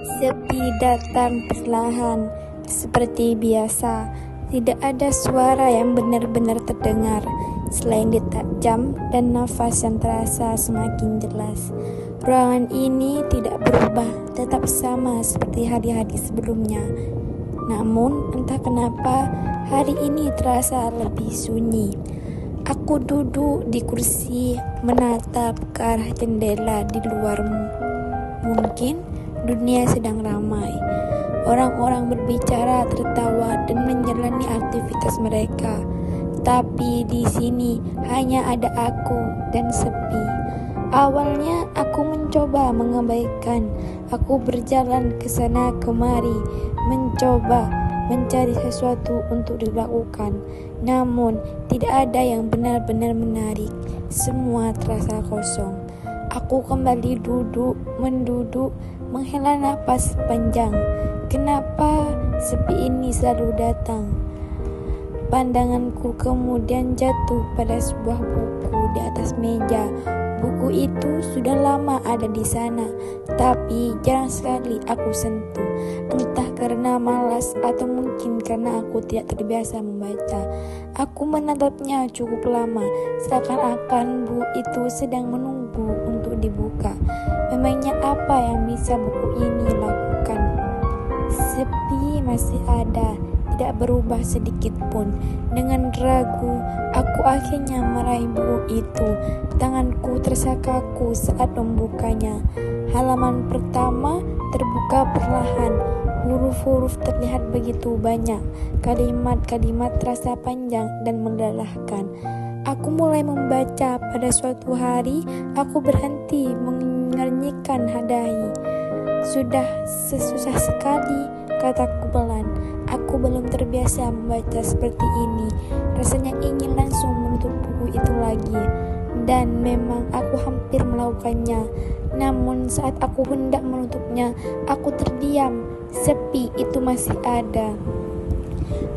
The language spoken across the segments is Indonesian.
Sepi datang perlahan, seperti biasa. Tidak ada suara yang benar-benar terdengar, selain detak jam dan nafas yang terasa semakin jelas. Ruangan ini tidak berubah, tetap sama seperti hari-hari sebelumnya. Namun, entah kenapa, hari ini terasa lebih sunyi. Aku duduk di kursi, menatap ke arah jendela di luarmu. Mungkin dunia sedang ramai. Orang-orang berbicara, tertawa, dan menjalani aktivitas mereka. Tapi di sini hanya ada aku dan sepi. Awalnya aku mencoba mengabaikan. Aku berjalan ke sana kemari, mencoba mencari sesuatu untuk dilakukan. Namun tidak ada yang benar-benar menarik. Semua terasa kosong. Aku kembali menduduk, menghela napas panjang. Kenapa sepi ini selalu datang? Pandanganku kemudian jatuh pada sebuah buku di atas meja. Buku itu sudah lama ada di sana, tapi jarang sekali aku sentuh. Entah karena malas atau mungkin karena aku tidak terbiasa membaca. Aku menatapnya cukup lama, seakan-akan buku itu sedang menunggu untuk dibuka. Memangnya apa yang bisa buku ini lakukan? Sepi masih ada, tidak berubah sedikit pun. Dengan ragu, aku akhirnya meraih buku itu. Tanganku terasa kaku saat membukanya. Halaman pertama terbuka perlahan. Huruf-huruf terlihat begitu banyak. Kalimat-kalimat terasa panjang dan melelahkan. Aku mulai membaca. Pada suatu hari, aku berhenti mengernyitkan dahi. Sudah sesusah sekali, kataku pelan. Aku belum terbiasa membaca seperti ini. Rasanya ingin langsung menutup buku itu lagi. Dan memang aku hampir melakukannya. Namun saat aku hendak menutupnya, aku terdiam. Sepi itu masih ada.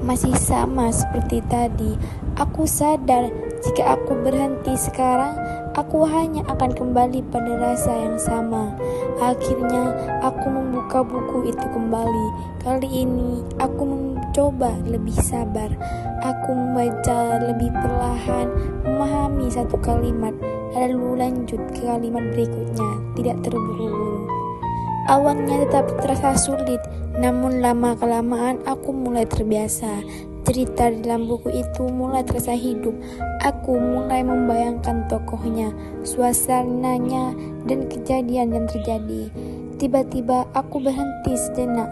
Masih sama seperti tadi. Aku sadar jika aku berhenti sekarang, aku hanya akan kembali pada rasa yang sama. Akhirnya aku membuka buku itu kembali. Kali ini aku mencoba lebih sabar. Aku membaca lebih perlahan, memahami satu kalimat, lalu lanjut ke kalimat berikutnya, tidak terburu-buru. Awalnya tetap terasa sulit, namun lama-kelamaan aku mulai terbiasa. Cerita dalam buku itu mulai terasa hidup. Aku mulai membayangkan tokohnya, suasananya, dan kejadian yang terjadi. Tiba-tiba aku berhenti sejenak.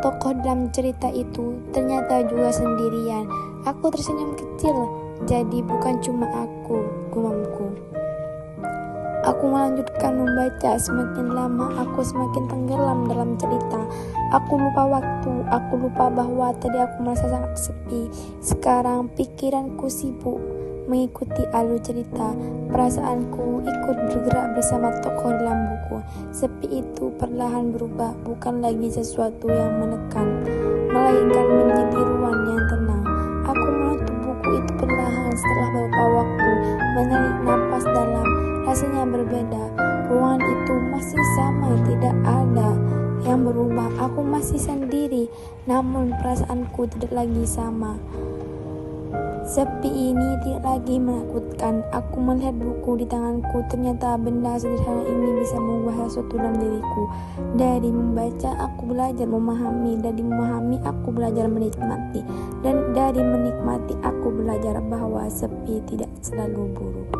Tokoh dalam cerita itu ternyata juga sendirian. Aku tersenyum kecil. Jadi bukan cuma aku, gumamku. Aku melanjutkan membaca. Semakin lama aku semakin tenggelam dalam cerita. Aku lupa waktu. Aku lupa bahwa tadi aku merasa sangat sepi. Sekarang pikiranku sibuk mengikuti alur cerita. Perasaanku ikut bergerak bersama tokoh dalam buku. Sepi itu perlahan berubah, bukan lagi sesuatu yang menekan, melainkan menjadi ruang yang tenang. Aku menutup buku itu perlahan setelah beberapa waktu, menarik napas dalam. Rasanya berbeda. Ruangan itu masih sama, tidak ada yang berubah. Aku masih sendiri, namun perasaanku tidak lagi sama. Sepi ini tidak lagi menakutkan. Aku melihat buku di tanganku. Ternyata benda sederhana ini bisa mengubah sesuatu dalam diriku. Dari membaca, aku belajar memahami. Dari memahami, aku belajar menikmati. Dan dari menikmati, aku belajar bahwa sepi tidak selalu buruk.